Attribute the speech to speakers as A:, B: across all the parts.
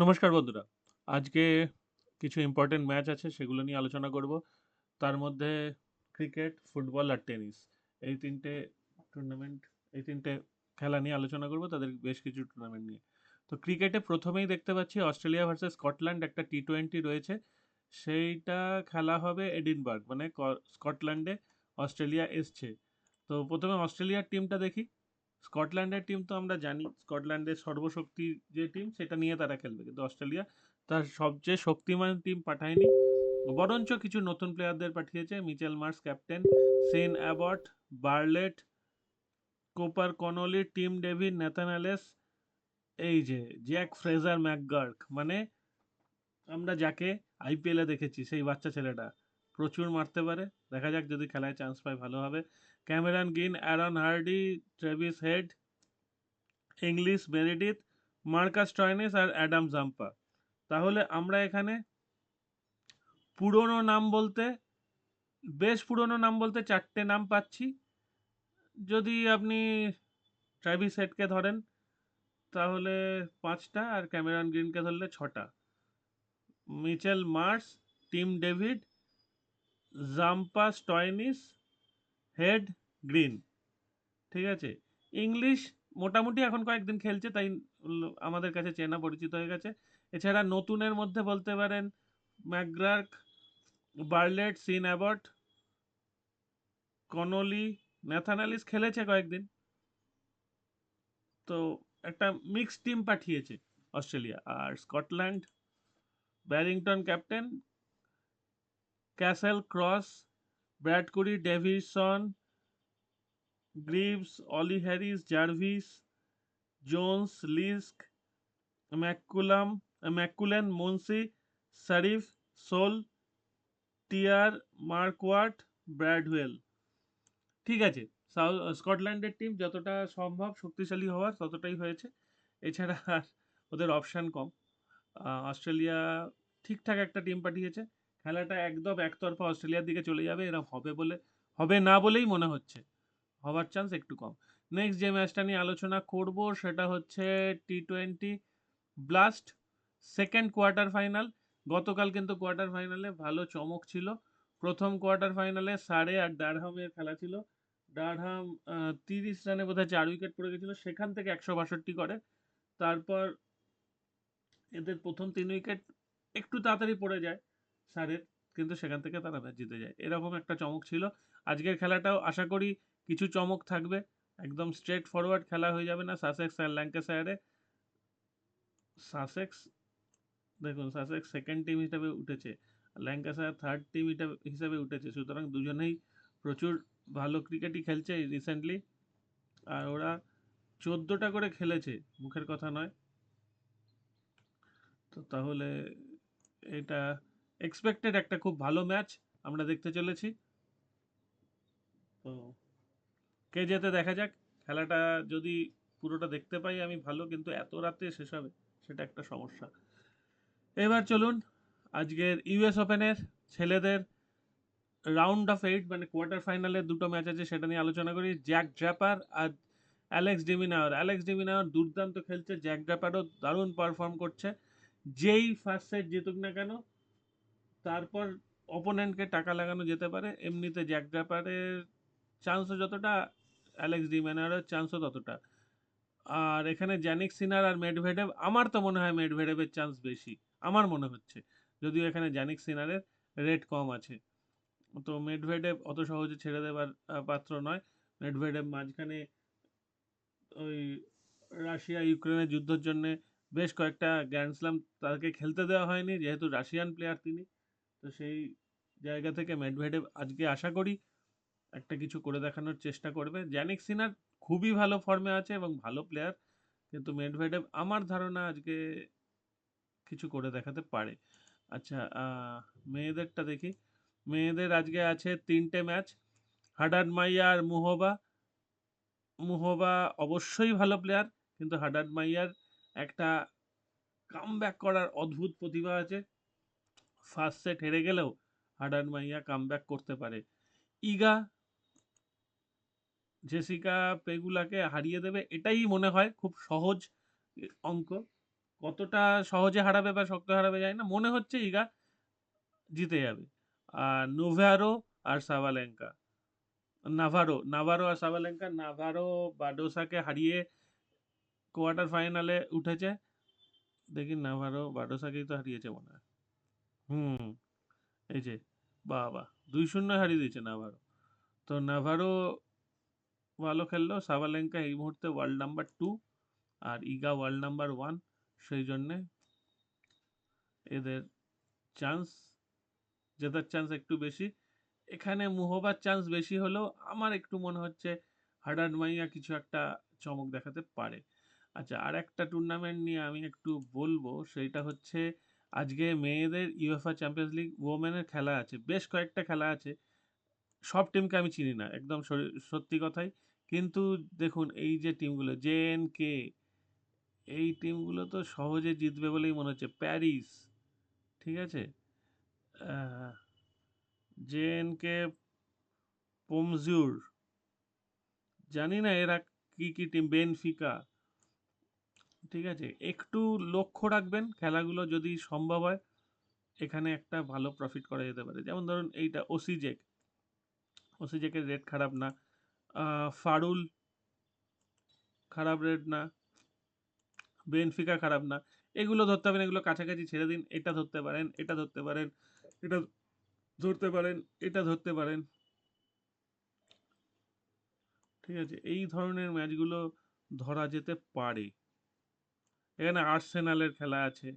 A: নমস্কার বন্ধুরা। আজকে কিছু ইম্পর্টেন্ট ম্যাচ আছে সেগুলো নিয়ে আলোচনা করব। তার মধ্যে ক্রিকেট, ফুটবল আর টেনিস এই ৩ টে টুর্নামেন্ট এই ৩ টে খেলা নিয়ে আলোচনা করব, তাদের বেশ কিছু টুর্নামেন্ট নিয়ে। তো ক্রিকেটে প্রথমেই দেখতে পাচ্ছি অস্ট্রেলিয়া ভার্সেস স্কটল্যান্ড একটা টি-20 রয়েছে। সেইটা খেলা হবে এডিনবার্গ, মানে স্কটল্যান্ডে অস্ট্রেলিয়া এসছে। তো প্রথমে অস্ট্রেলিয়ার টিমটা দেখি। স্কটল্যান্ডের টিম তো আমরা জানি, স্কটল্যান্ডের সর্বশক্তি যে টিম সেটা নিয়ে তারা খেলবে, কিন্তু অস্ট্রেলিয়া তার সবচেয়ে শক্তিমান টিম পাঠায়নি, বরঞ্চ কিছু নতুন প্লেয়ারদের পাঠিয়েছে। Mitchell Marsh captain, Sean Abbott, Bartlett, Cooper Connolly, Tim David, Nathan Ellis, এই যে জ্যাক ফ্রেজার ম্যাকগার্ক, মানে আমরা যাকে আইপিএলে দেখেছি সেই বাচ্চা ছেলেটা প্রচুর মারতে পারে। দেখা যাক, যদি খেলায় চান্স পায় ভালো হবে। Cameron Green, Aaron Hardie, Travis Head, Inglis Meredith, Marcus Stoinis আর অ্যাডাম জাম্পা। তাহলে আমরা এখানে পুরনো নাম বলতে, বেশ পুরনো নাম বলতে 4টে নাম পাচ্ছি। যদি আপনি ট্রাভিস হেডকে ধরেন তাহলে 5টা, আর ক্যামেরন গ্রিনকে ধরলে 6টা। Mitchell Marsh, Tim David, Zampa, Stoinis, Head, Green. ঠিক আছে। ইংলিশ মোটামুটি এখন কয়েকদিন খেলছে, তাই আমাদের কাছে চেনা পরিচিত হয়ে গেছে। এছাড়া নতুনের মধ্যে বলতে পারেন McGurk, Bartlett, Sean Abbott, Connolly, Nathan Ellis খেলেছে কয়েকদিন। তো একটা মিক্সড টিম পাঠিয়েছে অস্ট্রেলিয়া। আর Scotland, Berrington captain, Cassell, Cross, Brad Currie, Davidson, Greaves, Oli Hairs, Jarvis, Jones, Leask, McCallum, McMullen, Munsey, Sharif, Sole, Tear, Mark Watt, Brad Wheal. ঠিক আছে। স্কটল্যান্ডের টিম যতটা সম্ভব শক্তিশালী হওয়ার ততটাই হয়েছে। এছাড়া আর ওদের অপশান কম। অস্ট্রেলিয়া ঠিকঠাক একটা টিম পাঠিয়েছে। খেলাটা একদম একতরফা অস্ট্রেলিয়ার দিকে চলে যাবে, এরা হবে না বলেই মনে হচ্ছে। হওয়ার চান্স একটু কম। নেক্সট যে ম্যাচটা নিয়ে আলোচনা করব সেটা হচ্ছে টি-20 ব্লাস্ট সেকেন্ড কোয়ার্টার ফাইনাল। গতকাল কিন্তু কোয়ার্টার ফাইনালে ভালো চমক ছিল। প্রথম কোয়ার্টার ফাইনালে সারে আর ডারহামের খেলা ছিল। ডারহাম 30 রানে বোধহয় 4 উইকেট পড়ে গেছিল, সেখান থেকে 162 করে। তারপর এদের প্রথম 3 উইকেট একটু তাড়াতাড়ি পড়ে যায় সারের, কিন্তু সেখান থেকে তারা ম্যাচ জিতে যায়। এরকম একটা চমক ছিল। আজকের খেলাটাও আশা করি কিছু চমক থাকবে। একদম স্ট্রেট ফরওয়ার্ড খেলা হয়ে যাবে না। সাসেক্স আর ল্যাঙ্কাশায়ারে, সাসেক্স দেখুন, সাসেক্স সেকেন্ড টিম হিসেবে উঠেছে, ল্যাঙ্কাশায়ার থার্ড টিম হিসেবে উঠেছে। সুতরাং দুজনেই প্রচুর ভালো ক্রিকেটই খেলছে রিসেন্টলি। আর ওরা 14টা করে খেলেছে, মুখের কথা নয়। তো তাহলে এটা এক্সপেক্টেড একটা খুব ভালো ম্যাচ আমরা দেখতে চলেছি। তো কে জেতে দেখা যাক। খেলাটা যদি পুরোটা দেখতে পাই আমি ভালো, কিন্তু এত রাতে শেষ হবে সেটা একটা সমস্যা। এবার চলুন আজকের ইউএস ওপেনের ছেলেদের রাউন্ড অফ 8 মানে কোয়ার্টার ফাইনালের দুটো ম্যাচ আছে সেটা নিয়ে আলোচনা করি। জ্যাক ড্র্যাপার আর অ্যালেক্স ডিমিনাওর দুর্দান্ত খেলছে, জ্যাক ড্র্যাপারও দারুণ পারফর্ম করছে। যেই ফার্স্ট সেট জিতুক না কেন, তারপর অপোনেন্টকে টাকা লাগানো যেতে পারে। এমনিতে জ্যাক ড্র্যাপারের চান্সও যতটা, অ্যালেক্স ডিমিনাওরের চান্সও ততটা। আর এখানে জ্যানিক সিনার আর মেডভেডেভ, আমার তো মনে হয় মেডভেডেভের চান্স বেশি, আমার মনে হচ্ছে। যদিও এখানে জ্যানিক সিনারের রেট কম আছে। তো মেডভেডেভ অত সহজে ছেড়ে দেবার পাত্র নয়। মেডভেডেভ মাঝখানে ওই রাশিয়া ইউক্রেনের যুদ্ধের জন্য বেশ কয়েকটা গ্র্যান্ড স্ল্যাম তাকে খেলতে দেওয়া হয়নি, যেহেতু রাশিয়ান প্লেয়ার তিনি। তো সেই জায়গা থেকে মেডভেডেভ আজকে আশা করি একটা কিছু করে দেখানোর চেষ্টা করবে। জ্যানিক সিনার খুবই ভালো ফর্মে আছে এবং ভালো প্লেয়ার, কিন্তু মেডভেডেভ আমার ধারণা আজকে কিছু করে দেখাতে পারে। আচ্ছা, মেয়েদেরটা দেখি। মেয়েদের আজকে আছে 3টে ম্যাচ। হাডাড মাইয়া আর মুহোবা। মুহোবা অবশ্যই ভালো প্লেয়ার, কিন্তু হাডাড মাইয়ার একটা কামব্যাক করার অদ্ভুত প্রতিভা আছে। ফার্স্ট সেট হেরে গেলেও হাডাড মাইয়া কামব্যাক করতে পারে। ইগা জেসিকা পেগুলাকে হারিয়ে দেবে এটাই মনে হয় খুব সহজ অঙ্ক। কতটা সহজে হারাবে বা শক্ত হারাবে জানি না, মনে হচ্ছে ইগা জিতে যাবে। আর নোভারো আর সাবালেঙ্কা, নাভারো নাভারো আর সাবালেঙ্কা, নাভারো বাডোসাকে হারিয়ে কোয়ার্টার ফাইনালে উঠেছে। দেখি নাভারো বাডোসাকেই তো হারিয়েছে মনে হয়। হুম, এই যে বাবা, 2-0 হারিয়ে দিয়েছে নাভারো। তো নাভারো ভালো খেললো, সাবালেঙ্কা এই মুহূর্তে ওয়ার্ল্ড নাম্বার 2 আর ইগা ওয়ার্ল্ড নাম্বার 1, সেই জন্যে এদের চান্স, জেতার চান্স একটু বেশি। এখানে মুহবার চান্স বেশি হলেও আমার একটু মনে হচ্ছে হাডার্ড মাইয়া কিছু একটা চমক দেখাতে পারে। আচ্ছা, আর একটা টুর্নামেন্ট নিয়ে আমি একটু বলবো, সেইটা হচ্ছে আজকে মেয়েদের ইউএফএ চ্যাম্পিয়ন্স লিগ ওমেনের খেলা আছে, বেশ কয়েকটা খেলা আছে। সব টিমকে আমি চিনি না, একদম সত্যি কথাই। কিন্তু দেখুন এই যে টিমগুলো, জেএনকে, এই টিমগুলো তো সহজে জিতবে বলেই মনে হচ্ছে। প্যারিস, ঠিক আছে, জেএনকে, পোমজুর, জানি না এরা কি কি টিম, বেনফিকা, ঠিক আছে। একটু লক্ষ্য রাখবেন খেলাগুলো, যদি সম্ভব হয় এখানে একটা ভালো প্রফিট করা যেতে পারে। যেমন ধরুন এইটা ওসিজেক, ওসিজেকের রেট খারাপ না, ফারুল খারাপ রেট না, বেনফিকা খারাপ না। এগুলো ধরতে পারেন, এগুলো কাছাকাছি ছেড়ে দিন। এটা ধরতে পারেন, এটা ধরতে পারেন, এটা ধরতে পারেন, এটা ধরতে পারেন, ঠিক আছে। এই ধরনের ম্যাচগুলো ধরা যেতে পারে। এখানে আর্সেনালের খেলা আছে,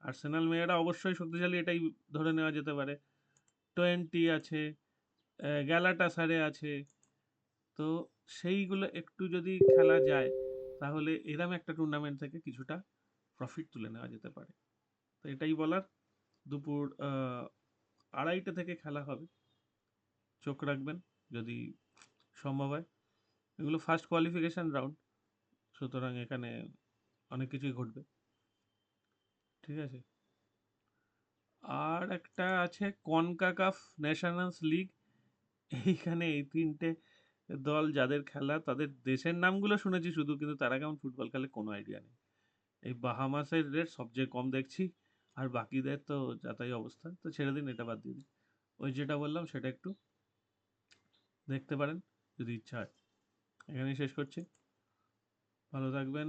A: আর্সেনাল মেয়েরা অবশ্যই শক্তিশালী, এটাই ধরে নেওয়া যেতে পারে। 20 আছে, গ্যালাটাসারে আছে। তো সেইগুলো একটু যদি খেলা যায়, তাহলে এরম একটা টুর্নামেন্ট থেকে কিছুটা প্রফিট তুলে নেওয়া যেতে পারে। তো এটাই বলার। দুপুর 2:30 থেকে খেলা হবে, চোখ রাখবেন যদি সম্ভব হয়। এগুলো ফার্স্ট কোয়ালিফিকেশন রাউন্ড, সুতরাং এখানে অনেক কিছুই ঘটবে, ঠিক আছে। আর একটা আছে কনকাকাফ ন্যাশনালস লিগ। এইখানে এই তিনটে দল যাদের খেলা, তাদের দেশের নামগুলো শুনেছি শুধু, কিন্তু তারা কেমন ফুটবল খেলে কোনো আইডিয়া নেই। এই বাহামাসের রেট সবচেয়ে কম দেখছি, আর বাকিদের তো যাতাই অবস্থা। তো ছেড়ে দিন, এটা বাদ দিয়ে দিন। ওই যেটা বললাম সেটা একটু দেখতে পারেন যদি ইচ্ছা হয়। এখানেই শেষ করছি, ভালো থাকবেন।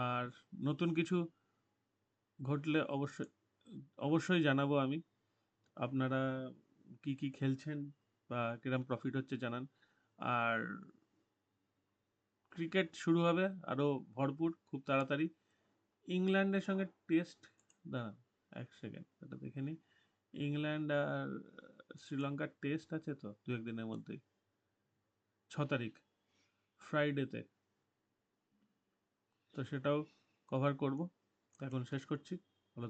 A: আর নতুন কিছু ঘটলে অবশ্যই অবশ্যই জানাবো আমি। আপনারা কি কি খেলছেন বা কিরম প্রফিট হচ্ছে জানান। আর ক্রিকেট শুরু হবে আরও ভরপুর খুব তাড়াতাড়ি। ইংল্যান্ডের সঙ্গে টেস্ট, দাঁড়ান 1 সেকেন্ড এটা দেখে নিই। ইংল্যান্ড আর শ্রীলঙ্কার টেস্ট আছে তো 2-1 দিনের মধ্যেই, 6 তারিখ, ফ্রাইডেতে। তো সেটাও কভার করব। এখন শেষ করছি, ভালো